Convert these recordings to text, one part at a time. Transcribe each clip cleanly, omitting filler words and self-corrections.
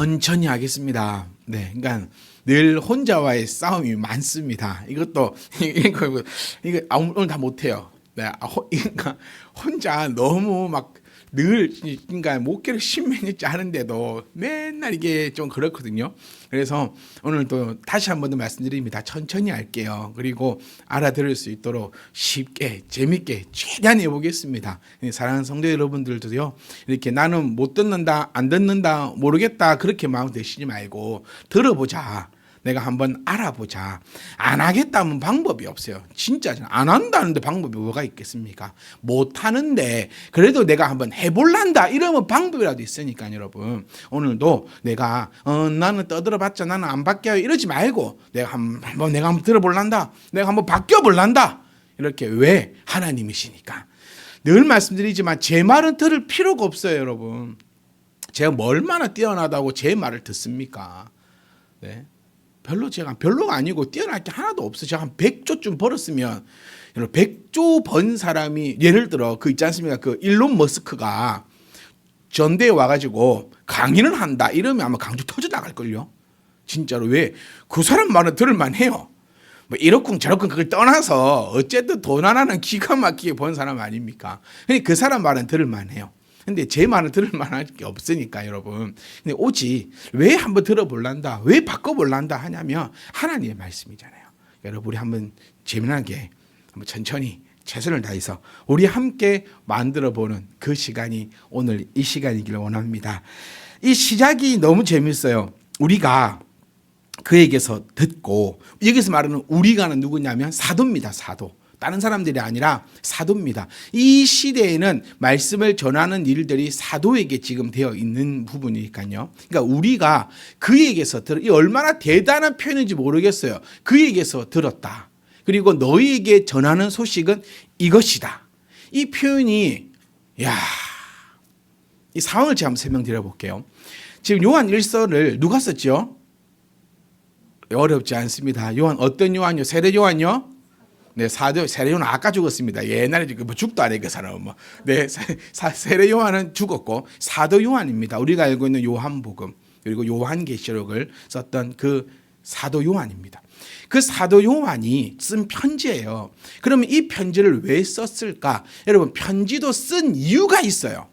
천천히 하겠습니다. 네, 그러니까 늘 혼자와의 싸움이 많습니다. 이것도 이거 오늘 다 못해요. 네, 그러니까 혼자 너무 막 늘 그러니까 목회를 십몇 년째 하는데도 맨날 이게 좀 그렇거든요. 그래서 오늘 또 다시 한 번 더 말씀드립니다. 천천히 할게요. 그리고 알아들을 수 있도록 쉽게 재밌게 최대한 해보겠습니다. 사랑하는 성도 여러분들도요, 이렇게 나는 못 듣는다, 안 듣는다, 모르겠다 그렇게 마음 드시지 말고 들어보자. 내가 한번 알아보자. 안 하겠다면 방법이 없어요. 진짜 안 한다는데 방법이 뭐가 있겠습니까? 못 하는데 그래도 내가 한번 해볼란다 이러면 방법이라도 있으니까 여러분, 오늘도 내가 나는 떠들어봤자 나는 안 바뀌어요 이러지 말고 내가 한번 들어볼란다, 내가 한번 바뀌어볼란다. 이렇게. 왜? 하나님이시니까. 늘 말씀드리지만 제 말은 들을 필요가 없어요. 여러분, 제가 얼마나 뛰어나다고 제 말을 듣습니까? 네. 별로가 아니고 뛰어날 게 하나도 없어. 제가 한 100조쯤 벌었으면, 100조 번 사람이, 예를 들어 그 있지 않습니까? 그 일론 머스크가 전대에 와가지고 강의를 한다 이러면 아마 강주 터져 나갈걸요. 진짜로. 왜? 그 사람 말은 들을만 해요. 뭐 이렇쿵 저렇쿵 그걸 떠나서 어쨌든 돈 하나는 기가 막히게 번 사람 아닙니까? 그러니까 그 사람 말은 들을만 해요. 근데 제 말을 들을 만한 게 없으니까 여러분. 근데 오직 왜 한번 들어볼란다, 왜 바꿔볼란다 하냐면 하나님의 말씀이잖아요. 여러분, 우리 한번 재미나게 한번 천천히 최선을 다해서 우리 함께 만들어보는 그 시간이 오늘 이 시간이기를 원합니다. 이 시작이 너무 재밌어요. 우리가 그에게서 듣고, 여기서 말하는 우리가는 누구냐면 사도입니다. 사도. 다른 사람들이 아니라 사도입니다. 이 시대에는 말씀을 전하는 일들이 사도에게 지금 되어 있는 부분이니까요. 그러니까 우리가 그에게서 이 얼마나 대단한 표현인지 모르겠어요. 그에게서 들었다. 그리고 너희에게 전하는 소식은 이것이다. 이 표현이, 이 상황을 제가 한번 설명드려 볼게요. 지금 요한 1서를 누가 썼죠? 어렵지 않습니다. 요한, 어떤 요한요? 세례 요한요? 네, 세례 요한 아까 죽었습니다. 옛날에 뭐 죽도 안 해, 그 사람은 뭐. 네, 세례 요한은 죽었고 사도 요한입니다. 우리가 알고 있는 요한복음 그리고 요한계시록을 썼던 그 사도 요한입니다. 그 사도 요한이 쓴 편지예요. 그러면 이 편지를 왜 썼을까? 여러분, 편지도 쓴 이유가 있어요.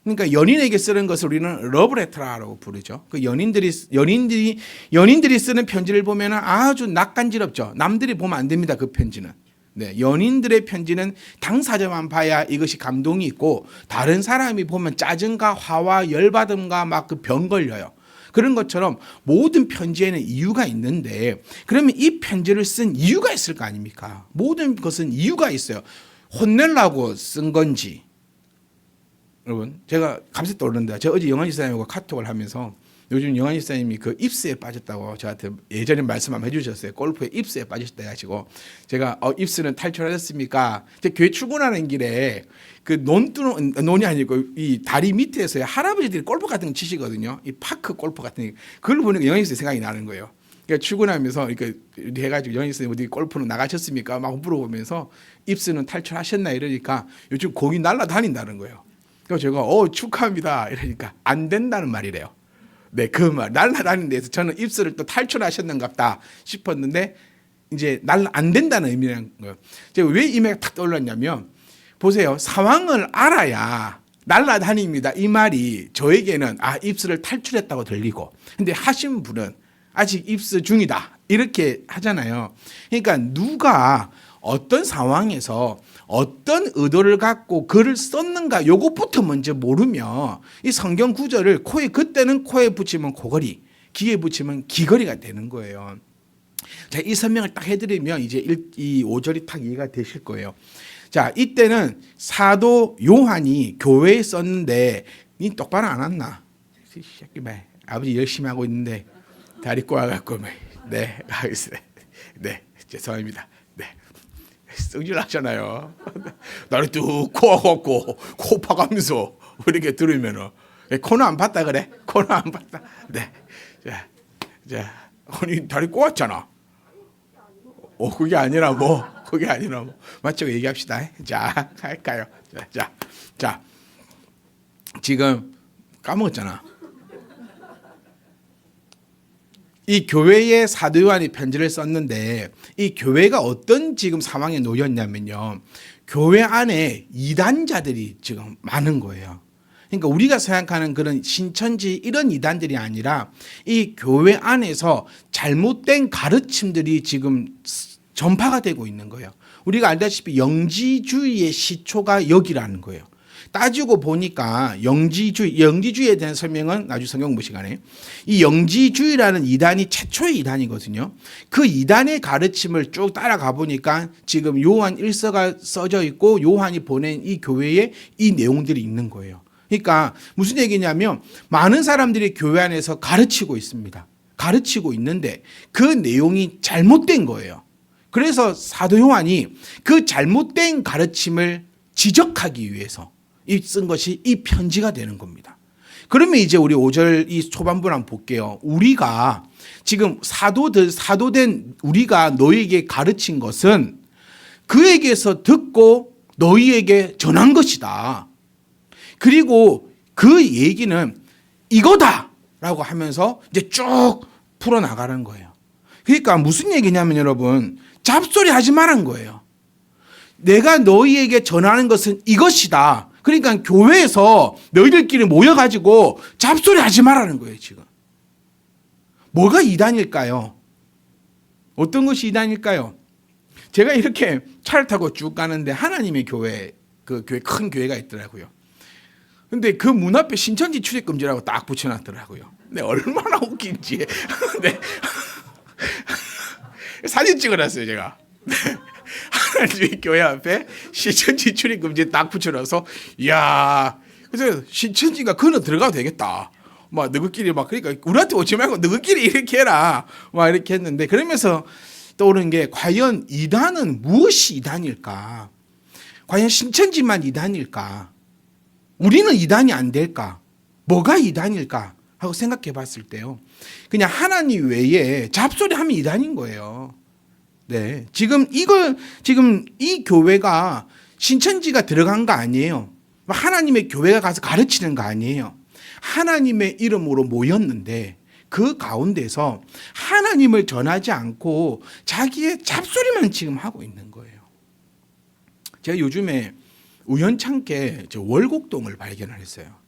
그러니까 연인에게 쓰는 것을 우리는 러브레터라고 부르죠. 그 연인들이 쓰는 편지를 보면 아주 낯간지럽죠. 남들이 보면 안 됩니다. 그 편지는. 네, 연인들의 편지는 당사자만 봐야 이것이 감동이 있고, 다른 사람이 보면 짜증과 화와 열받음과 막 그 병 걸려요. 그런 것처럼 모든 편지에는 이유가 있는데, 그러면 이 편지를 쓴 이유가 있을 거 아닙니까? 모든 것은 이유가 있어요. 혼내려고 쓴 건지. 여러분, 제가 감세 떠오르는데, 제가 어제 영환 집사님과 카톡을 하면서 요즘 영환 집사님이 그 입스에 빠졌다고 저한테 예전에 말씀 한번 해주셨어요. 골프에 입스에 빠졌다 해가지고 제가 입스는 탈출하셨습니까? 제 교회 출근하는 길에 그 논이 아니고 이 다리 밑에서 할아버지들이 골프 같은 거 치시거든요. 이 파크 골프 같은 거. 그걸 보니까 영환 집사님 생각이 나는 거예요. 그러니까 출근하면서 이렇게 해가지고 영환 집사님 어디 골프는 나가셨습니까? 막 물어보면서 입스는 탈출하셨나 이러니까 요즘 공이 날아다닌다는 거예요. 그래서 제가 축하합니다 이러니까 안 된다는 말이래요. 네, 그 말 날아다니는 데서 저는 입술을 또 탈출하셨는갑다 싶었는데 이제 안 된다는 의미라는 거예요. 제가 왜 이메가 탁 떠올랐냐면, 보세요, 상황을 알아야 날아다닙니다 이 말이 저에게는 입술을 탈출했다고 들리고, 근데 하신 분은 아직 입술 중이다 이렇게 하잖아요. 그러니까 누가 어떤 상황에서 어떤 의도를 갖고 글을 썼는가 요것부터 먼저 모르면 이 성경 구절을 그때는 코에 붙이면 코걸이, 귀에 붙이면 귀걸이가 되는 거예요. 자, 이 설명을 딱 해드리면 이제 이 5절이 딱 이해가 되실 거예요. 자, 이때는 사도 요한이 교회에 썼는데 니 똑바로 안 왔나? 아버지 열심히 하고 있는데 다리 꼬아갖고 네, 알겠어요. 네, 죄송합니다. 네. 성질나잖아요. 나를 뚝 코아갖고 코 파가면서 이렇게 들으면은 코는 안 봤다 그래? 코는 안 봤다. 네, 자, 아니 다리 꼬았잖아. 그게 아니라 뭐, 맞죠? 얘기합시다. 자, 할까요? 자, 지금 까먹었잖아. 이 교회에 사도 요한이 편지를 썼는데 이 교회가 어떤 지금 상황에 놓였냐면요. 교회 안에 이단자들이 지금 많은 거예요. 그러니까 우리가 생각하는 그런 신천지 이런 이단들이 아니라 이 교회 안에서 잘못된 가르침들이 지금 전파가 되고 있는 거예요. 우리가 알다시피 영지주의의 시초가 여기라는 거예요. 따지고 보니까 영지주의에 대한 설명은 나중에 성경 공부 시간에 이 영지주의라는 이단이 최초의 이단이거든요. 그 이단의 가르침을 쭉 따라가 보니까 지금 요한 1서가 써져 있고 요한이 보낸 이 교회에 이 내용들이 있는 거예요. 그러니까 무슨 얘기냐면 많은 사람들이 교회 안에서 가르치고 있습니다. 가르치고 있는데 그 내용이 잘못된 거예요. 그래서 사도 요한이 그 잘못된 가르침을 지적하기 위해서 쓴 것이 이 편지가 되는 겁니다. 그러면 이제 우리 5절 이 초반부를 한번 볼게요. 우리가 지금 사도된 우리가 너희에게 가르친 것은 그에게서 듣고 너희에게 전한 것이다. 그리고 그 얘기는 이거다라고 하면서 이제 쭉 풀어나가는 거예요. 그러니까 무슨 얘기냐면 여러분 잡소리 하지 말라는 거예요. 내가 너희에게 전하는 것은 이것이다. 그러니까 교회에서 너희들끼리 모여가지고 잡소리 하지 말라는 거예요, 지금. 뭐가 이단일까요? 어떤 것이 이단일까요? 제가 이렇게 차를 타고 쭉 가는데 하나님의 교회, 그 교회, 큰 교회가 있더라고요. 근데 그 문 앞에 신천지 출입금지라고 딱 붙여놨더라고요. 근데 얼마나 웃긴지. 네. 사진 찍어놨어요, 제가. 하나님의 교회 앞에 신천지 출입금지 딱 붙여놔서, 이야, 그래서 신천지가 그는 들어가도 되겠다. 막 너희끼리 막 그러니까 우리한테 오지 말고 너희끼리 이렇게 해라. 막 이렇게 했는데 그러면서 떠오르는 게 과연 이단은 무엇이 이단일까? 과연 신천지만 이단일까? 우리는 이단이 안 될까? 뭐가 이단일까? 하고 생각해 봤을 때요. 그냥 하나님 외에 잡소리 하면 이단인 거예요. 네. 지금 이 교회가 신천지가 들어간 거 아니에요. 하나님의 교회가 가서 가르치는 거 아니에요. 하나님의 이름으로 모였는데 그 가운데서 하나님을 전하지 않고 자기의 잡소리만 지금 하고 있는 거예요. 제가 요즘에 우연찮게 저 월곡동을 발견을 했어요.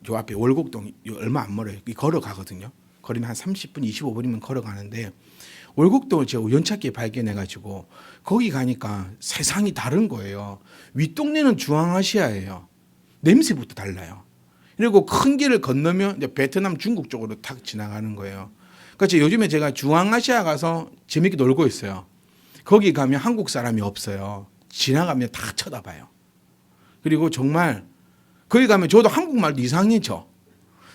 저 앞에 월곡동 얼마 안 멀어요. 걸어가거든요. 걸으면 한 30분, 25분이면 걸어가는데 월곡동을 제가 우연찮게 발견해가지고 거기 가니까 세상이 다른 거예요. 윗동네는 중앙아시아예요. 냄새부터 달라요. 그리고 큰 길을 건너면 이제 베트남, 중국 쪽으로 탁 지나가는 거예요. 그러니까 요즘에 제가 중앙아시아 가서 재밌게 놀고 있어요. 거기 가면 한국 사람이 없어요. 지나가면 다 쳐다봐요. 그리고 정말 거기 가면 저도 한국말도 이상해져.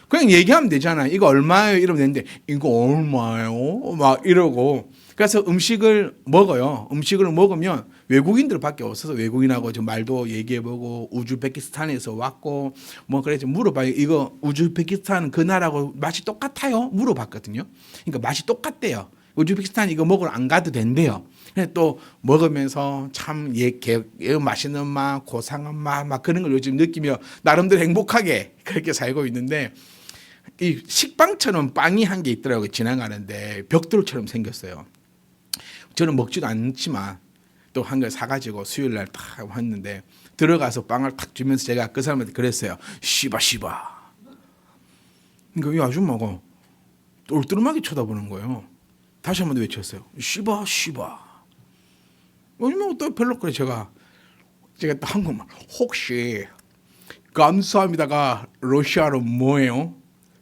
그냥 얘기하면 되잖아요. 이거 얼마예요? 이러면 되는데 이거 얼마예요? 막 이러고. 그래서 음식을 먹어요. 음식을 먹으면 외국인들밖에 없어서 외국인하고 저 말도 얘기해보고 우즈베키스탄에서 왔고 뭐 그래서 물어봐요. 이거 우즈베키스탄 그 나라하고 맛이 똑같아요? 물어봤거든요. 그러니까 맛이 똑같대요. 우즈베키스탄 이거 먹으러 안 가도 된대요. 또 먹으면서 참 맛있는 맛, 고상한 맛, 막 그런 걸 요즘 느끼며 나름대로 행복하게 그렇게 살고 있는데 이 식빵처럼 빵이 한 개 있더라고요. 지나가는데 벽돌처럼 생겼어요. 저는 먹지도 않지만 또 한 개 사가지고 수요일 날 딱 왔는데 들어가서 빵을 탁 주면서 제가 그 사람한테 그랬어요. 씨바. 그러니까 이 아줌마가 똘똘하게 쳐다보는 거예요. 다시 한번 외쳤어요. 씨바. 아줌마가 또 별로 그래 제가 또 한국말 혹시 감사합니다가 러시아로 뭐예요?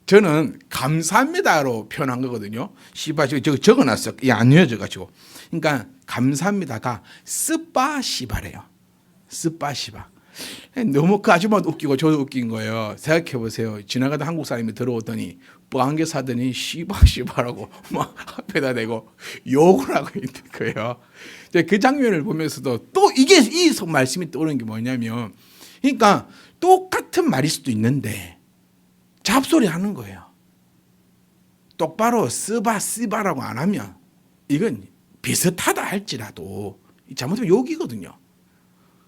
저는 감사합니다로 표현한 거거든요. 씨바 적어놨어. 안 외워져가지고. 그러니까 감사합니다가 스파시바래요. 스파시바. 너무 그 아줌마도 웃기고 저도 웃긴 거예요. 생각해 보세요. 지나가다 한국 사람이 들어오더니 뽀한개 사더니 씨바라고 막 앞에다 대고 욕을 하고 있는 거예요. 그 장면을 보면서도 또 이게 이 말씀이 떠오르는 게 뭐냐면 그러니까 똑같은 말일 수도 있는데 잡소리 하는 거예요. 똑바로 쓰바라고 안 하면 이건 비슷하다 할지라도 잘못하면 욕이거든요.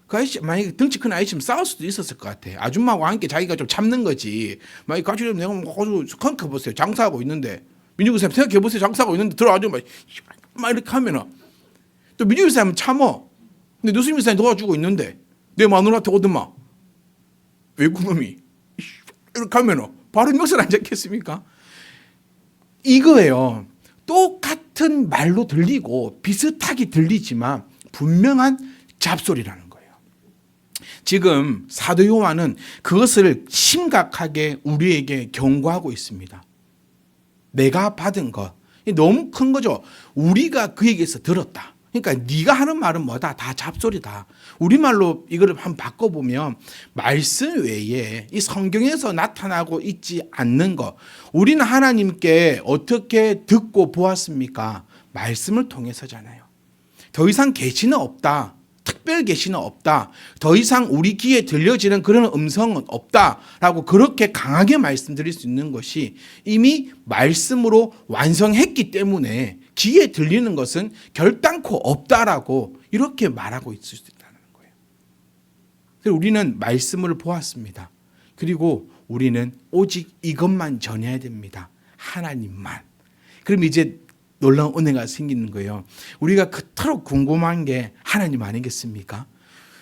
그 아저씨 만약에 덩치 큰 아저씨면 싸울 수도 있었을 것 같아. 아줌마하고 함께 자기가 좀 참는 거지. 만약에 가족이 내가 아주 컹커 보세요. 장사하고 있는데 민주교 사람 생각해보세요. 장사하고 있는데 들어와가지고 막 이렇게 하면은 또 민주교 사람은 참어. 근데 누수님 사람이 도와주고 있는데 내 마누라한테 오더만 외국놈이 이렇게 하면은 바로 멱살 안 잡겠습니까? 이거예요. 똑같은 말로 들리고 비슷하게 들리지만 분명한 잡소리라는 거예요. 지금 사도 요한은 그것을 심각하게 우리에게 경고하고 있습니다. 내가 받은 것 너무 큰 거죠. 우리가 그에게서 들었다. 그러니까 네가 하는 말은 뭐다? 다 잡소리다. 우리말로 이거를 한번 바꿔보면 말씀 외에 이 성경에서 나타나고 있지 않는 것. 우리는 하나님께 어떻게 듣고 보았습니까? 말씀을 통해서잖아요. 더 이상 계시는 없다. 특별 계시는 없다. 더 이상 우리 귀에 들려지는 그런 음성은 없다라고 그렇게 강하게 말씀드릴 수 있는 것이 이미 말씀으로 완성했기 때문에 귀에 들리는 것은 결단코 없다라고 이렇게 말하고 있을 수 있다는 거예요. 그래서 우리는 말씀을 보았습니다. 그리고 우리는 오직 이것만 전해야 됩니다. 하나님만. 그럼 이제 놀라운 은혜가 생기는 거예요. 우리가 그토록 궁금한 게 하나님 아니겠습니까?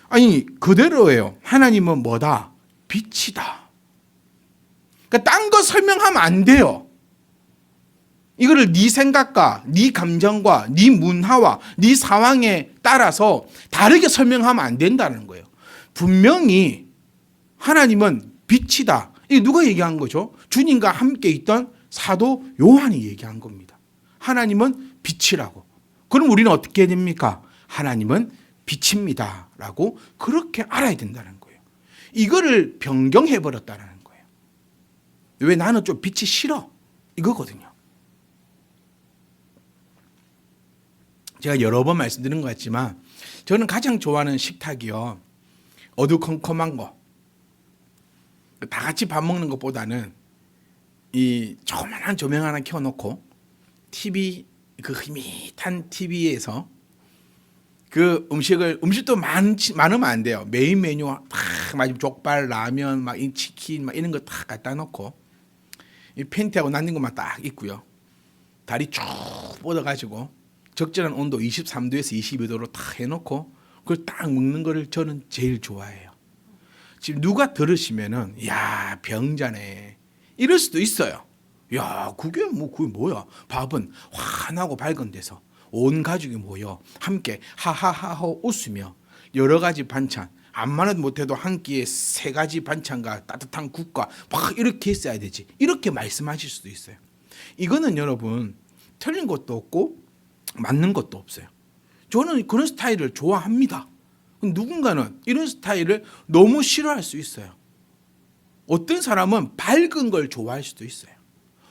아니 그대로예요. 하나님은 뭐다? 빛이다. 그러니까 딴 거 설명하면 안 돼요. 이거를 네 생각과 네 감정과 네 문화와 네 상황에 따라서 다르게 설명하면 안 된다는 거예요. 분명히 하나님은 빛이다. 이게 누가 얘기한 거죠? 주님과 함께 있던 사도 요한이 얘기한 겁니다. 하나님은 빛이라고. 그럼 우리는 어떻게 해야 됩니까? 하나님은 빛입니다 라고 그렇게 알아야 된다는 거예요. 이거를 변경해버렸다는 거예요. 왜 나는 좀 빛이 싫어? 이거거든요. 제가 여러 번 말씀드린 것 같지만 저는 가장 좋아하는 식탁이요. 어두컴컴한 거. 다 같이 밥 먹는 것보다는 이 조그만한 조명 하나 켜놓고 TV 그 흐릿한 TV에서 그 음식도 많으면 안 돼요. 메인 메뉴 막 족발, 라면, 막 치킨 막 이런 거 다 갖다 놓고 이 팬티하고 난는 것만 딱 있고요. 다리 쭉 뻗어가지고 적절한 온도 23도에서 22도로 딱 해놓고 그걸 딱 먹는 거를 저는 제일 좋아해요. 지금 누가 들으시면은 야 병자네 이럴 수도 있어요. 야 그게 뭐야? 밥은 환하고 밝은 데서 온 가족이 모여 함께 하하하하 웃으며 여러 가지 반찬 암만은 못해도 한 끼에 3가지 반찬과 따뜻한 국과 막 이렇게 있어야 되지. 이렇게 말씀하실 수도 있어요. 이거는 여러분 틀린 것도 없고 맞는 것도 없어요. 저는 그런 스타일을 좋아합니다. 누군가는 이런 스타일을 너무 싫어할 수 있어요. 어떤 사람은 밝은 걸 좋아할 수도 있어요.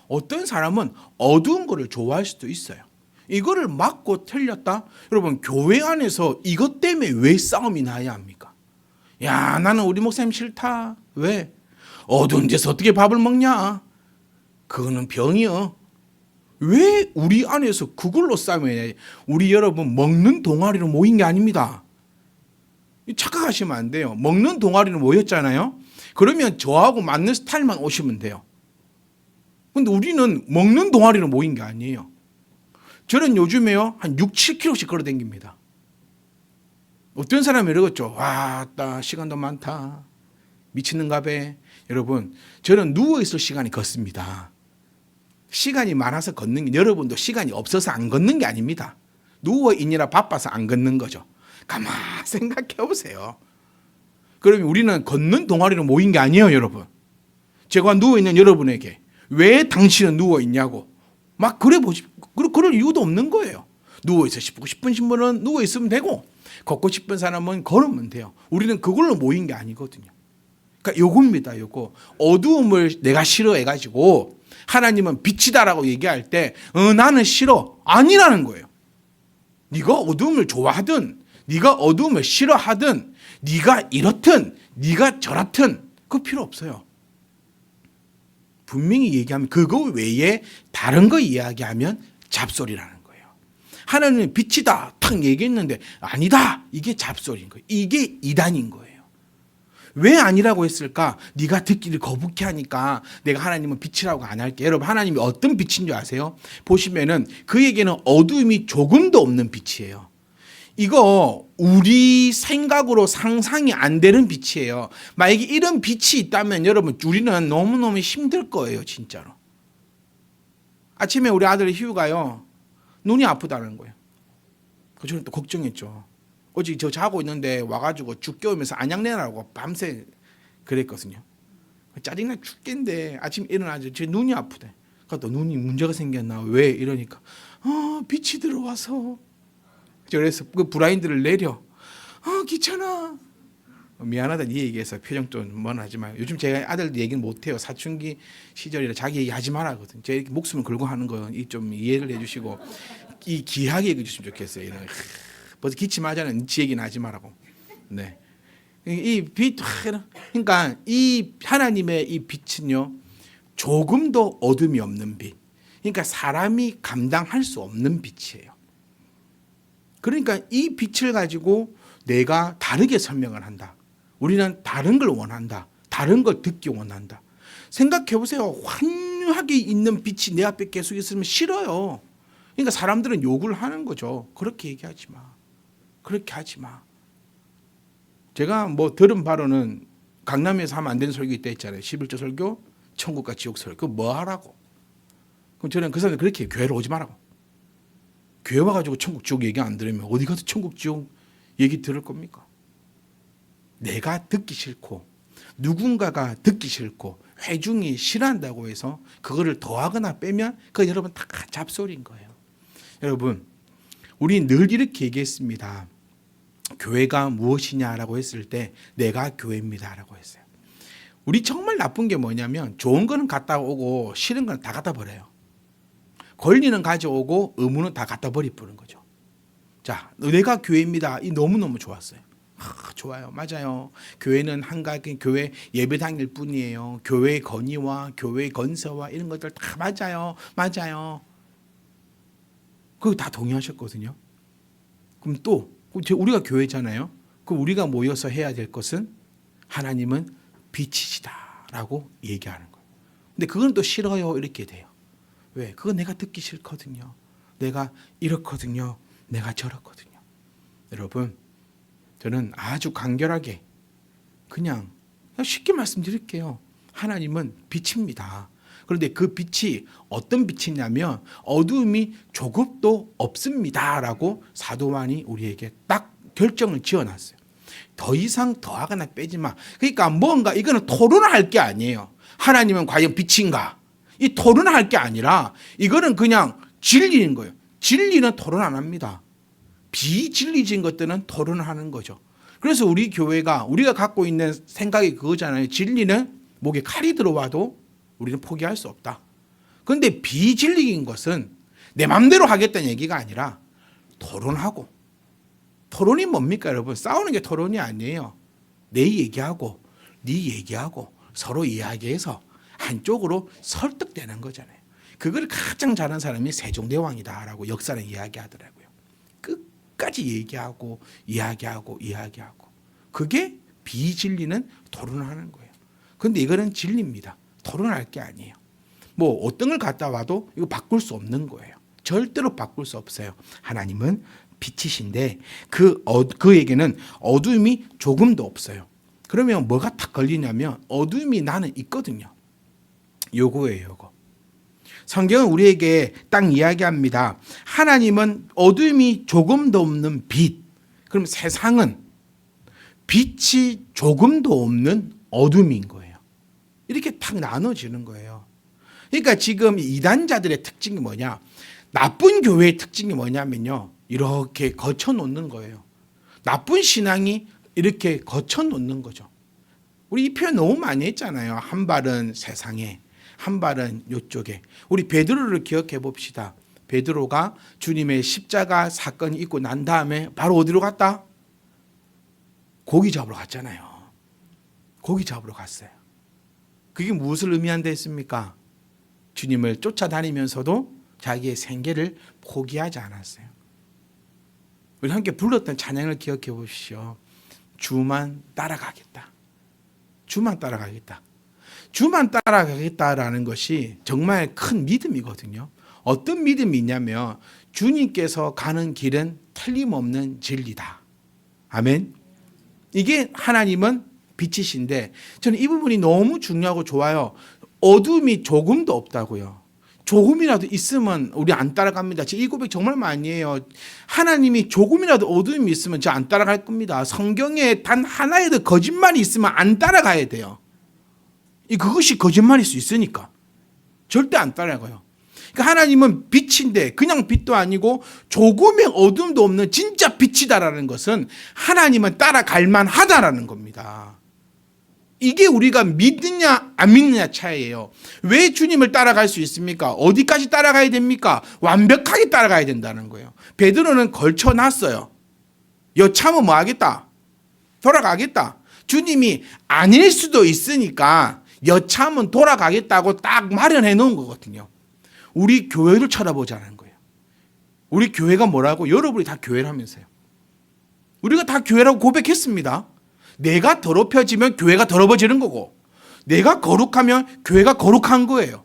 어떤 사람은 어두운 거를 좋아할 수도 있어요. 이거를 맞고 틀렸다? 여러분 교회 안에서 이것 때문에 왜 싸움이 나야 합니까? 야 나는 우리 목사님 싫다. 왜? 어두운 데서 어떻게 밥을 먹냐? 그거는 병이요. 왜 우리 안에서 그걸로 싸움해야 우리 여러분 먹는 동아리로 모인 게 아닙니다. 착각하시면 안 돼요. 먹는 동아리로 모였잖아요. 그러면 저하고 맞는 스타일만 오시면 돼요. 근데 우리는 먹는 동아리로 모인 게 아니에요. 저는 요즘에요 한 6, 7kg씩 걸어 다닙니다. 어떤 사람이 이러겠죠. 와, 시간도 많다. 미치는가 봐. 여러분, 저는 누워있을 시간이 걷습니다. 시간이 많아서 걷는 게 여러분도 시간이 없어서 안 걷는 게 아닙니다. 누워있느라 바빠서 안 걷는 거죠. 가만 생각해 보세요. 그러면 우리는 걷는 동아리로 모인 게 아니에요, 여러분. 제가 누워있는 여러분에게 왜 당신은 누워있냐고 막 그럴 이유도 없는 거예요. 누워있어 싶은 분은 누워있으면 되고 걷고 싶은 사람은 걸으면 돼요. 우리는 그걸로 모인 게 아니거든요. 그러니까 요겁니다. 요거 어두움을 내가 싫어해가지고 하나님은 빛이다라고 얘기할 때 나는 싫어 아니라는 거예요. 네가 어두움을 좋아하든 네가 어두움을 싫어하든 네가 이렇든 네가 저렇든 그거 필요 없어요. 분명히 얘기하면 그거 외에 다른 거 이야기하면 잡소리라는 거예요. 하나님은 빛이다 탁 얘기했는데 아니다 이게 잡소리인 거예요. 이게 이단인 거예요. 왜 아니라고 했을까? 네가 듣기를 거북해 하니까 내가 하나님은 빛이라고 안 할게. 여러분, 하나님이 어떤 빛인 줄 아세요? 보시면은 그에게는 어두움이 조금도 없는 빛이에요. 이거 우리 생각으로 상상이 안 되는 빛이에요. 만약에 이런 빛이 있다면 여러분, 우리는 너무너무 힘들 거예요, 진짜로. 아침에 우리 아들 희우가요, 눈이 아프다는 거예요. 저는 또 걱정했죠. 어제 저 자고 있는데 와가지고 죽 깨우면서 안약 내라고 밤새 그랬거든요. 짜증나 죽겠는데 아침에 일어나서 제 눈이 아프대. 그러니까 또 눈이 문제가 생겼나? 왜? 이러니까 빛이 들어와서. 그래서 그 브라인드를 내려. 귀찮아. 미안하다 네 얘기해서 표정 좀 뭐하지만 요즘 제가 아들 얘기는 못해요. 사춘기 시절이라 자기 얘기 하지 말라거든. 제 목숨을 걸고 하는 거 좀 이해를 해주시고 이 귀하게 해주시면 좋겠어요. 이런 벌써 기침하자는 지 얘기는 하지 말라고. 네. 이 빛, 그러니까 이 하나님의 이 빛은요, 조금도 어둠이 없는 빛. 그러니까 사람이 감당할 수 없는 빛이에요. 그러니까 이 빛을 가지고 내가 다르게 설명을 한다. 우리는 다른 걸 원한다. 다른 걸 듣기 원한다. 생각해 보세요. 환하게 있는 빛이 내 앞에 계속 있으면 싫어요. 그러니까 사람들은 욕을 하는 거죠. 그렇게 얘기하지 마. 그렇게 하지 마. 제가 뭐 들은 바로는 강남에서 하면 안 되는 설교 있다 했잖아요. 11조 설교, 천국과 지옥 설교. 그거 뭐 하라고? 그럼 저는 그 사람들 그렇게 해요. 교회로 오지 말라고. 교회 와가지고 천국 지옥 얘기 안 들으면 어디 가서 천국 지옥 얘기 들을 겁니까? 내가 듣기 싫고 누군가가 듣기 싫고 회중이 싫어한다고 해서 그거를 더하거나 빼면 그건 여러분 다 잡소리인 거예요. 여러분, 우리 늘 이렇게 얘기했습니다. 교회가 무엇이냐라고 했을 때 내가 교회입니다라고 했어요. 우리 정말 나쁜 게 뭐냐면 좋은 거는 갖다 오고 싫은 건 다 갖다 버려요. 권리는 가져오고 의무는 다 갖다 버리는 거죠. 자, 내가 교회입니다. 이 너무너무 좋았어요. 좋아요. 맞아요. 교회는 한가지 교회 예배 당일 뿐이에요. 교회 건의와 교회 건설와 이런 것들 다 맞아요. 맞아요. 그거 다 동의하셨거든요. 그럼 또 우리가 교회잖아요. 그럼 우리가 모여서 해야 될 것은 하나님은 빛이시다라고 얘기하는 거예요. 근데 그건 또 싫어요. 이렇게 돼요. 왜? 그거 내가 듣기 싫거든요. 내가 이렇거든요. 내가 저렇거든요. 여러분, 저는 아주 간결하게 그냥 쉽게 말씀드릴게요. 하나님은 빛입니다. 그런데 그 빛이 어떤 빛이냐면 어두움이 조금도 없습니다라고 사도 요한이 우리에게 딱 결정을 지어놨어요. 더 이상 더하거나 빼지 마. 그러니까 뭔가 이거는 토론할 게 아니에요. 하나님은 과연 빛인가? 이 토론할 게 아니라 이거는 그냥 진리인 거예요. 진리는 토론 안 합니다. 비진리적인 것들은 토론하는 거죠. 그래서 우리 교회가 우리가 갖고 있는 생각이 그거잖아요. 진리는 목에 칼이 들어와도 우리는 포기할 수 없다. 그런데 비진리인 것은 내 마음대로 하겠다는 얘기가 아니라 토론하고. 토론이 뭡니까 여러분? 싸우는 게 토론이 아니에요. 내 얘기하고 네 얘기하고 서로 이야기해서 한쪽으로 설득되는 거잖아요. 그걸 가장 잘하는 사람이 세종대왕이다라고 역사는 이야기하더라고요. 끝까지 얘기하고 이야기하고 이야기하고. 그게 비진리는 토론하는 거예요. 그런데 이거는 진리입니다. 토론할 게 아니에요. 뭐 어떤 걸 갖다 와도 이거 바꿀 수 없는 거예요. 절대로 바꿀 수 없어요. 하나님은 빛이신데 그에게는 어두움이 조금도 없어요. 그러면 뭐가 딱 걸리냐면 어두움이 나는 있거든요. 요거예요, 요거. 성경은 우리에게 딱 이야기합니다. 하나님은 어둠이 조금도 없는 빛. 그럼 세상은 빛이 조금도 없는 어둠인 거예요. 이렇게 딱 나눠지는 거예요. 그러니까 지금 이단자들의 특징이 뭐냐? 나쁜 교회의 특징이 뭐냐면요. 이렇게 거쳐놓는 거예요. 나쁜 신앙이 이렇게 거쳐놓는 거죠. 우리 이 표현 너무 많이 했잖아요. 한 발은 세상에, 한 발은 이쪽에. 우리 베드로를 기억해 봅시다. 베드로가 주님의 십자가 사건이 있고 난 다음에 바로 어디로 갔다? 고기 잡으러 갔잖아요. 고기 잡으러 갔어요. 그게 무엇을 의미한다 했습니까? 주님을 쫓아다니면서도 자기의 생계를 포기하지 않았어요. 우리 함께 불렀던 찬양을 기억해 보십시오. 주만 따라가겠다. 주만 따라가겠다. 주만 따라가겠다라는 것이 정말 큰 믿음이거든요. 어떤 믿음이 있냐면 주님께서 가는 길은 틀림없는 진리다. 아멘. 이게 하나님은 빛이신데 저는 이 부분이 너무 중요하고 좋아요. 어둠이 조금도 없다고요. 조금이라도 있으면 우리 안 따라갑니다. 이 고백 정말 많이 해요. 하나님이 조금이라도 어둠이 있으면 저 안 따라갈 겁니다. 성경에 단 하나에도 거짓말이 있으면 안 따라가야 돼요. 그것이 거짓말일 수 있으니까 절대 안 따라가요. 그러니까 하나님은 빛인데 그냥 빛도 아니고 조금의 어둠도 없는 진짜 빛이다라는 것은 하나님은 따라갈 만하다라는 겁니다. 이게 우리가 믿느냐 안 믿느냐 차이예요. 왜 주님을 따라갈 수 있습니까? 어디까지 따라가야 됩니까? 완벽하게 따라가야 된다는 거예요. 베드로는 걸쳐놨어요. 여차하면 뭐 하겠다? 돌아가겠다. 주님이 아닐 수도 있으니까 여차하면 돌아가겠다고 딱 마련해 놓은 거거든요. 우리 교회를 쳐다보자는 거예요. 우리 교회가 뭐라고? 여러분이 다 교회라면서요. 우리가 다 교회라고 고백했습니다. 내가 더럽혀지면 교회가 더러워지는 거고 내가 거룩하면 교회가 거룩한 거예요.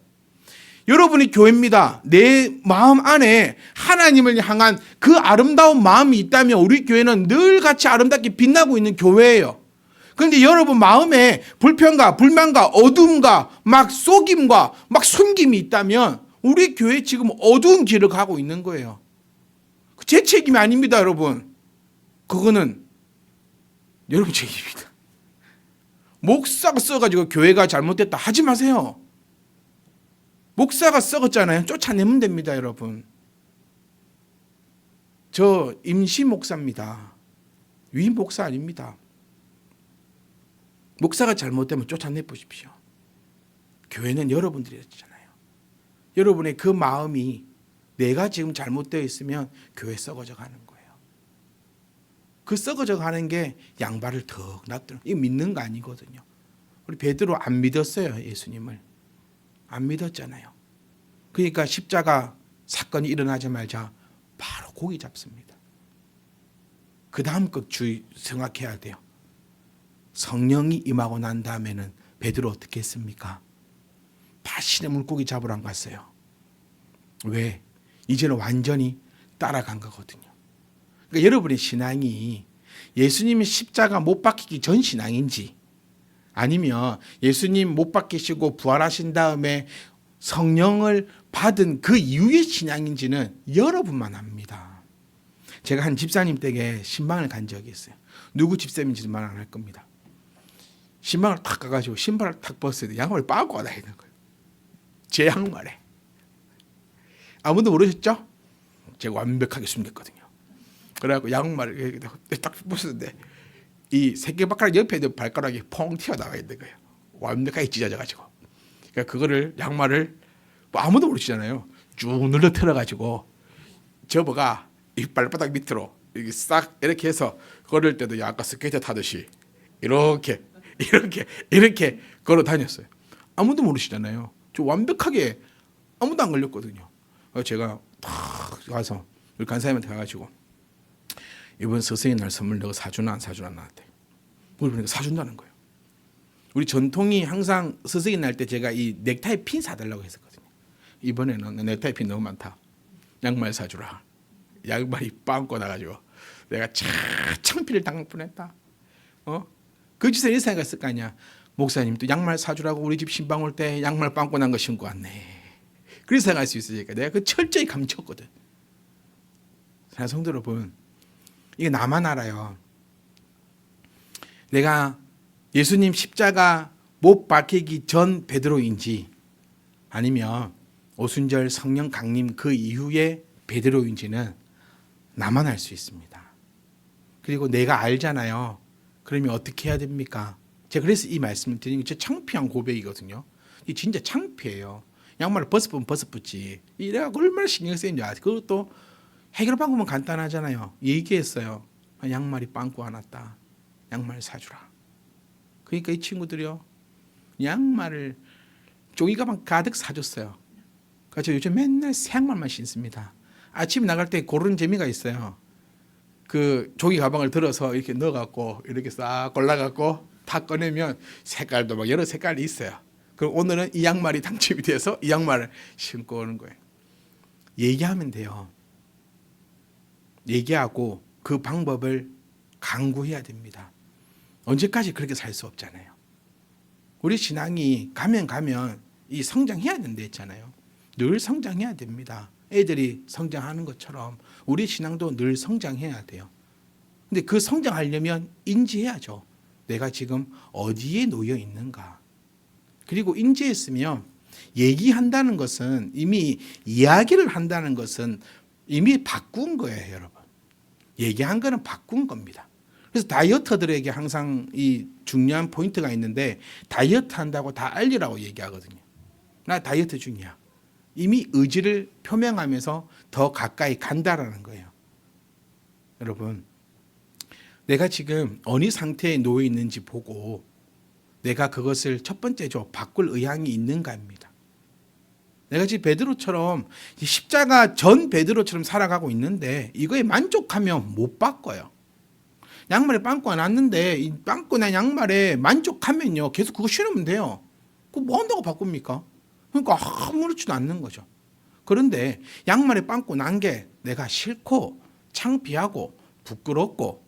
여러분이 교회입니다. 내 마음 안에 하나님을 향한 그 아름다운 마음이 있다면 우리 교회는 늘 같이 아름답게 빛나고 있는 교회예요. 그런데 여러분 마음에 불평과 불만과 어둠과 막 속임과 막 숨김이 있다면 우리 교회 지금 어두운 길을 가고 있는 거예요. 제 책임이 아닙니다, 여러분. 그거는 여러분 책임입니다. 목사가 써가지고 교회가 잘못됐다 하지 마세요. 목사가 썩었잖아요. 쫓아내면 됩니다, 여러분. 저 임시 목사입니다. 위임 목사 아닙니다. 목사가 잘못되면 쫓아내 보십시오. 교회는 여러분들이었잖아요. 여러분의 그 마음이 내가 지금 잘못되어 있으면 교회 썩어져 가는 거예요. 그 썩어져 가는 게 양발을 턱 놔두는 이거 믿는 거 아니거든요. 우리 베드로 안 믿었어요. 예수님을. 안 믿었잖아요. 그러니까 십자가 사건이 일어나자마자 바로 고기 잡습니다. 그 다음 것 생각해야 돼요. 성령이 임하고 난 다음에는 베드로 어떻게 했습니까? 다시는 물고기 잡으러 안 갔어요. 왜? 이제는 완전히 따라간 거거든요. 그러니까 여러분의 신앙이 예수님이 십자가 못 박히기 전 신앙인지 아니면 예수님 못 박히시고 부활하신 다음에 성령을 받은 그 이후의 신앙인지는 여러분만 압니다. 제가 한 집사님 댁에 신방을 간 적이 있어요. 누구 집사님인지는 말 안 할 겁니다. 신방을 탁 가가지고 신발을 탁 벗어야 돼. 양말을 빠고 다니는 거예요. 제 양말에. 아무도 모르셨죠? 제가 완벽하게 숨겼거든요. 그래갖고 양말을 딱 벗었는데 이 새끼발가락 옆에 있는 발가락이 펑 튀어나와 있는 거예요. 완벽하게 찢어져가지고. 그러니까 그거를 양말을 뭐 아무도 모르시잖아요. 쭉 눌러 틀어가지고 접어가 이 발바닥 밑으로 이렇게 싹 이렇게 해서 걸을 때도 아까 스케이트 타듯이 이렇게 걸어 다녔어요. 아무도 모르시잖아요. 저 완벽하게 아무도 안 걸렸거든요. 제가 탁 가서 우리 간사님한테 가가지고 이번 스승의 날 선물 너가 사주나 안 사주나 나한테 물어보니까 사준다는 거예요. 우리 전통이 항상 스승의 날 때 제가 이 넥타이 핀 사달라고 했었거든요. 이번에는 넥타이 핀 너무 많다. 양말 사주라. 양말이 빵꾸 나가지고 내가 참 창피를 당할 뻔했다. 그 짓을 이 생각했을 거 아니야. 목사님 또 양말 사주라고 우리 집 신방 올 때 양말 빵꾸 난 거 신고 왔네. 그래서 생각할 수 있으니까 내가 그 철저히 감췄거든. 사랑하는 성도 여러분, 이게 나만 알아요. 내가 예수님 십자가 못 박히기 전 베드로인지 아니면 오순절 성령 강림 그 이후에 베드로인지는 나만 알 수 있습니다. 그리고 내가 알잖아요. 그러면 어떻게 해야 됩니까? 제가 그래서 이 말씀을 드리는 게 진짜 창피한 고백이거든요. 이 진짜 창피해요. 양말을 벗으면 벗었지. 이래가 얼마나 신경 쓰이는지 아세요? 그것도 해결 방법은 간단하잖아요. 얘기했어요. 양말이 빵꾸 안 왔다. 양말 사주라. 그러니까 이 친구들이요. 양말을 종이 가방 가득 사줬어요. 그래서 요즘 맨날 새 양말만 신습니다. 아침에 나갈 때 고르는 재미가 있어요. 그 종이 가방을 들어서 이렇게 넣어갖고 이렇게 싹 골라갖고 다 꺼내면 색깔도 막 여러 색깔이 있어요. 그럼 오늘은 이 양말이 당첨이 돼서 이 양말을 신고 오는 거예요. 얘기하면 돼요. 얘기하고 그 방법을 강구해야 됩니다. 언제까지 그렇게 살 수 없잖아요. 우리 신앙이 가면 이 성장해야 된다 했잖아요. 늘 성장해야 됩니다. 애들이 성장하는 것처럼 우리 신앙도 늘 성장해야 돼요. 근데 그 성장하려면 인지해야죠. 내가 지금 어디에 놓여 있는가. 그리고 인지했으면 얘기한다는 것은 이미 이야기를 한다는 것은 이미 바꾼 거예요, 여러분. 얘기한 거는 바꾼 겁니다. 그래서 다이어터들에게 항상 이 중요한 포인트가 있는데 다이어트 한다고 다 알리라고 얘기하거든요. 나 다이어트 중이야. 이미 의지를 표명하면서 더 가까이 간다라는 거예요. 여러분, 내가 지금 어느 상태에 놓여 있는지 보고 내가 그것을 첫 번째죠. 바꿀 의향이 있는가입니다. 내가 지금 베드로처럼 십자가 전 베드로처럼 살아가고 있는데 이거에 만족하면 못 바꿔요. 양말에 빵꾸가 났는데 이 빵꾸 난 양말에 만족하면요. 계속 그거 신으면 돼요. 그거 뭐 한다고 바꿉니까? 그러니까 아무렇지도 않는 거죠. 그런데 양말에 빵꾸 난 게 내가 싫고 창피하고 부끄럽고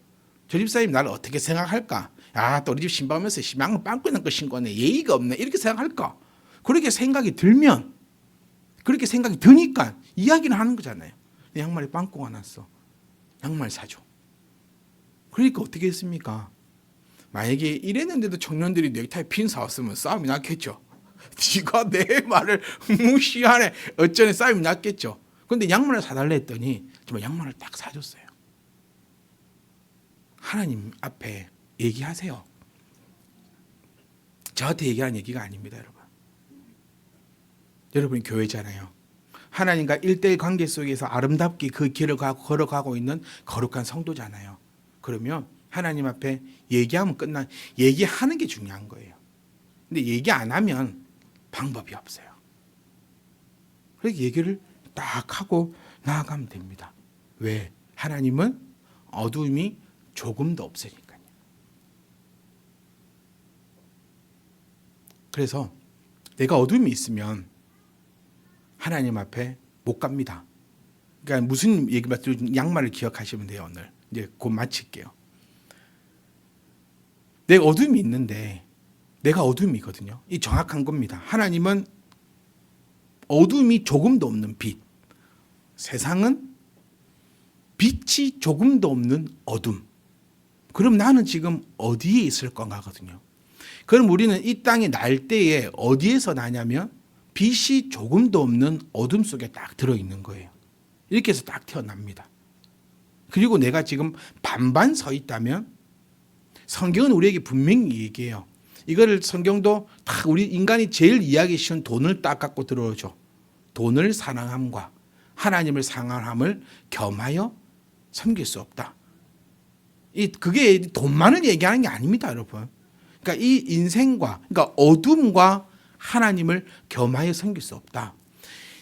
저 집사님 나를 어떻게 생각할까? 야, 또 우리 집 신방면서 양말 빵꾸 난 거 신고 왔네. 예의가 없네. 이렇게 생각할까? 그렇게 생각이 들면 그렇게 생각이 드니까 이야기를 하는 거잖아요. 내 양말에 빵꾸가 났어. 양말 사줘. 그러니까 어떻게 했습니까? 만약에 이랬는데도 청년들이 넥타이 핀 사왔으면 싸움이 났겠죠. 네가 내 말을 무시하네. 어쩌네 싸움이 났겠죠. 그런데 양말을 사달래 했더니 정말 양말을 딱 사줬어요. 하나님 앞에 얘기하세요. 저한테 얘기하는 얘기가 아닙니다, 여러분. 여러분이 교회잖아요. 하나님과 1대1 관계 속에서 아름답게 그 길을 걸어가고 있는 거룩한 성도잖아요. 그러면 하나님 앞에 얘기하면 얘기하는 게 중요한 거예요. 근데 얘기 안 하면 방법이 없어요. 그래서 얘기를 딱 하고 나아가면 됩니다. 왜? 하나님은 어두움이 조금도 없으니까요. 그래서 내가 어두움이 있으면 하나님 앞에 못 갑니다. 그러니까 무슨 얘기 말씀 양말을 기억하시면 돼요. 오늘 이제 곧 마칠게요. 내가 어둠이 있는데 내가 어둠이거든요. 이 정확한 겁니다. 하나님은 어둠이 조금도 없는 빛. 세상은 빛이 조금도 없는 어둠. 그럼 나는 지금 어디에 있을 건가거든요. 그럼 우리는 이 땅에 날 때에 어디에서 나냐면 빛이 조금도 없는 어둠 속에 딱 들어있는 거예요. 이렇게 해서 딱 태어납니다. 그리고 내가 지금 반반 서 있다면 성경은 우리에게 분명히 얘기해요. 이거를 성경도 다 우리 인간이 제일 이해하기 쉬운 돈을 딱 갖고 들어오죠. 돈을 사랑함과 하나님을 사랑함을 겸하여 섬길 수 없다. 그게 돈만을 얘기하는 게 아닙니다, 여러분. 그러니까 이 인생과, 그러니까 어둠과 하나님을 겸하여 섬길 수 없다.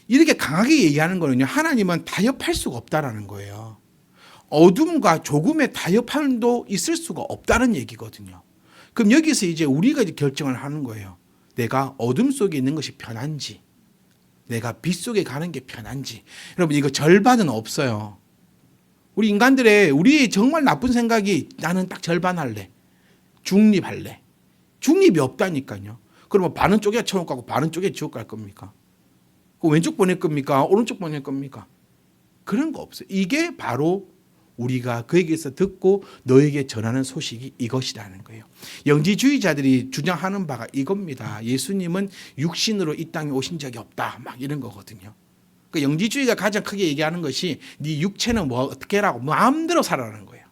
이렇게 강하게 얘기하는 거는요, 하나님은 타협할 수가 없다라는 거예요. 어둠과 조금의 타협함도 있을 수가 없다는 얘기거든요. 그럼 여기서 이제 우리가 이제 결정을 하는 거예요. 내가 어둠 속에 있는 것이 편한지, 내가 빛 속에 가는 게 편한지. 여러분, 이거 절반은 없어요. 우리 인간들의 우리의 정말 나쁜 생각이 나는 딱 절반 할래. 중립할래. 중립이 없다니까요. 그러면 반은 쪽에 천국 가고 반은 쪽에 지옥 갈 겁니까? 왼쪽 보낼 겁니까? 오른쪽 보낼 겁니까? 그런 거 없어요. 이게 바로 우리가 그에게서 듣고 너에게 전하는 소식이 이것이라는 거예요. 영지주의자들이 주장하는 바가 이겁니다. 예수님은 육신으로 이 땅에 오신 적이 없다. 막 이런 거거든요. 그러니까 영지주의가 가장 크게 얘기하는 것이 네 육체는 뭐 어떻게 하라고 마음대로 살아라는 거예요.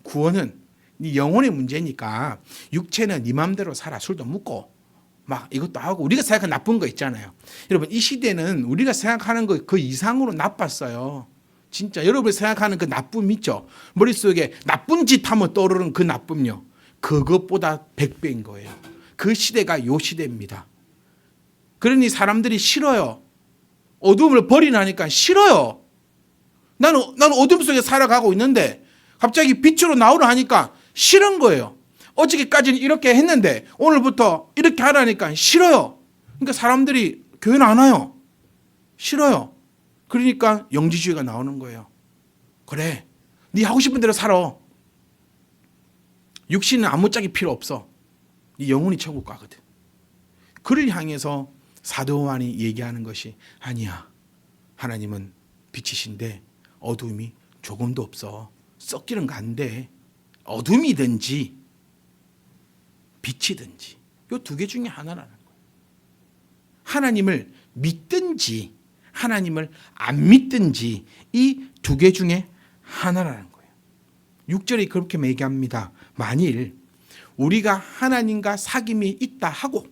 구원은 네 영혼의 문제니까 육체는 네 마음대로 살아. 술도 먹고 막 이것도 하고 우리가 생각하는 나쁜 거 있잖아요. 여러분, 이 시대는 우리가 생각하는 거 그 이상으로 나빴어요. 진짜 여러분이 생각하는 그 나쁨 있죠. 머릿속에 나쁜 짓 하면 떠오르는 그 나쁨요. 그것보다 100배인 거예요. 그 시대가 요 시대입니다. 그러니 사람들이 싫어요. 어둠을 버리라니까 싫어요. 나는 어둠 속에 살아가고 있는데 갑자기 빛으로 나오라 하니까 싫은 거예요. 어저께까지는 이렇게 했는데 오늘부터 이렇게 하라니까 싫어요. 그러니까 사람들이 교회는 안 와요. 싫어요. 그러니까 영지주의가 나오는 거예요. 그래, 네 하고 싶은 대로 살아. 육신은 아무짝에 필요 없어. 네 영혼이 천국 가거든. 그를 향해서 사도 요한이 얘기하는 것이 아니야. 하나님은 빛이신데 어두움이 조금도 없어. 썩기는 간데 어둠이든지 빛이든지 이 두 개 중에 하나라는 거예요. 하나님을 믿든지 하나님을 안 믿든지 이 두 개 중에 하나라는 거예요. 6절에 그렇게 얘기합니다. 만일 우리가 하나님과 사귐이 있다 하고,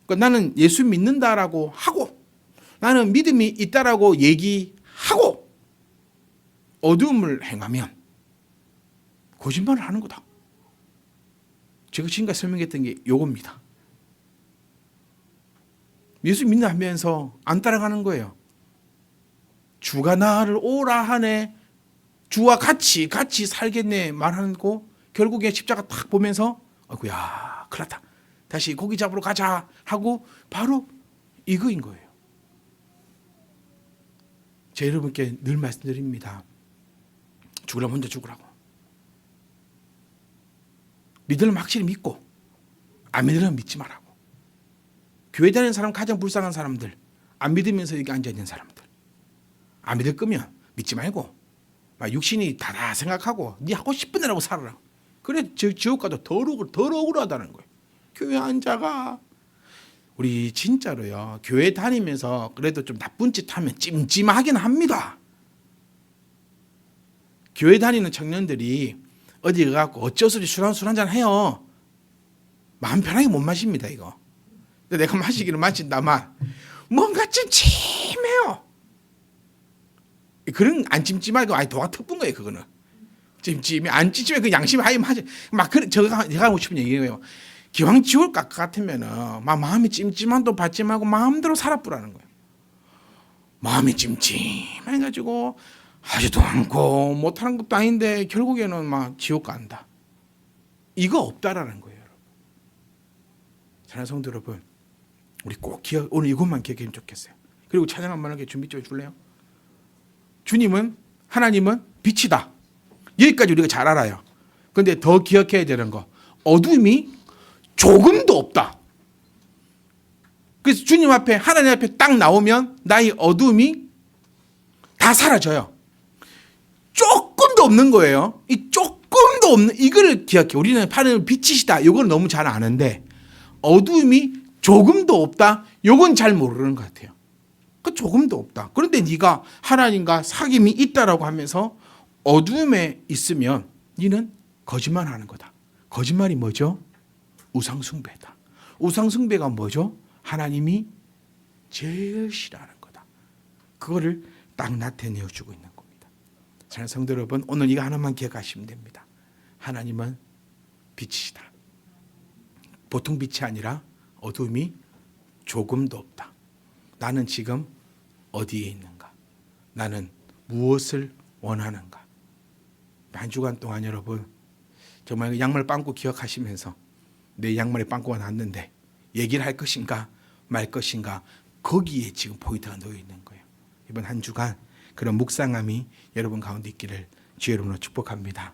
그러니까 나는 예수 믿는다라고 하고 나는 믿음이 있다라고 얘기하고 어둠을 행하면 거짓말을 하는 거다. 제가 지금까지 설명했던 게 요겁니다. 예수 믿는다 하면서 안 따라가는 거예요. 주가 나를 오라 하네, 주와 같이 살겠네 말하고 결국에 십자가 탁 보면서 아이고야 큰일 났다, 다시 고기 잡으러 가자 하고 바로 이거인 거예요. 제가 여러분께 늘 말씀드립니다. 죽으려면 혼자 죽으라고. 믿으려면 확실히 믿고 안 믿으려면 믿지 말라고. 교회 다니는 사람 가장 불쌍한 사람들, 안 믿으면서 여기 앉아있는 사람들. 안 믿을 거면 믿지 말고 막 육신이 다다 생각하고 네 하고 싶은 대로 살아라. 그래 지옥 가도 더 억울하다는 거예요. 교회 앉아가. 우리 진짜로요, 교회 다니면서 그래도 좀 나쁜 짓 하면 찜찜하긴 합니다. 교회 다니는 청년들이 어디 가갖고 어쩔 수 없이 술 한잔 해요. 마음 편하게 못 마십니다 이거. 근데 내가 마시기는 마신다만 뭔가 찜찜해요. 그런 안 찜찜하고 아니 도가 특분 거예요. 그거는 찜찜해 안 찜찜해 그 양심이 하이 마지 막 그런 제가 하고 싶은 얘기예요. 기왕 지울 것 같으면은 막 마음이 찜찜한도 받지 말고 마음대로 살아보라는 거예요. 마음이 찜찜해가지고 하지도 않고 못하는 것도 아닌데 결국에는 막 지옥 간다. 이거 없다라는 거예요, 여러분. 사랑하는 성도 여러분, 우리 꼭 오늘 이것만 기억하면 좋겠어요. 그리고 찬양 한번 하게 준비 좀 해줄래요? 주님은, 하나님은 빛이다. 여기까지 우리가 잘 알아요. 그런데 더 기억해야 되는 거, 어둠이 조금도 없다. 그래서 주님 앞에, 하나님 앞에 딱 나오면 나의 어둠이 다 사라져요. 조금도 없는 거예요. 이 조금도 없는 이거를 기억해. 우리는 하나님은 빛이시다. 이걸 너무 잘 아는데 어둠이 조금도 없다. 이건 잘 모르는 것 같아요. 그 조금도 없다. 그런데 네가 하나님과 사귐이 있다라고 하면서 어둠에 있으면 너는 거짓말하는 거다. 거짓말이 뭐죠? 우상숭배다. 우상숭배가 뭐죠? 하나님이 제일 싫어하는 거다. 그거를 딱 나타내어 주고 있는 겁니다. 사랑하는 성도 여러분, 오늘 이거 하나만 기억하시면 됩니다. 하나님은 빛이시다. 보통 빛이 아니라 어둠이 조금도 없다. 나는 지금 어디에 있는가? 나는 무엇을 원하는가? 한 주간 동안 여러분 정말 양말 빵꾸 기억하시면서 내 양말에 빵꾸가 났는데 얘기를 할 것인가 말 것인가, 거기에 지금 포인트가 놓여 있는 거예요. 이번 한 주간 그런 묵상함이 여러분 가운데 있기를 주의 이름으로 축복합니다.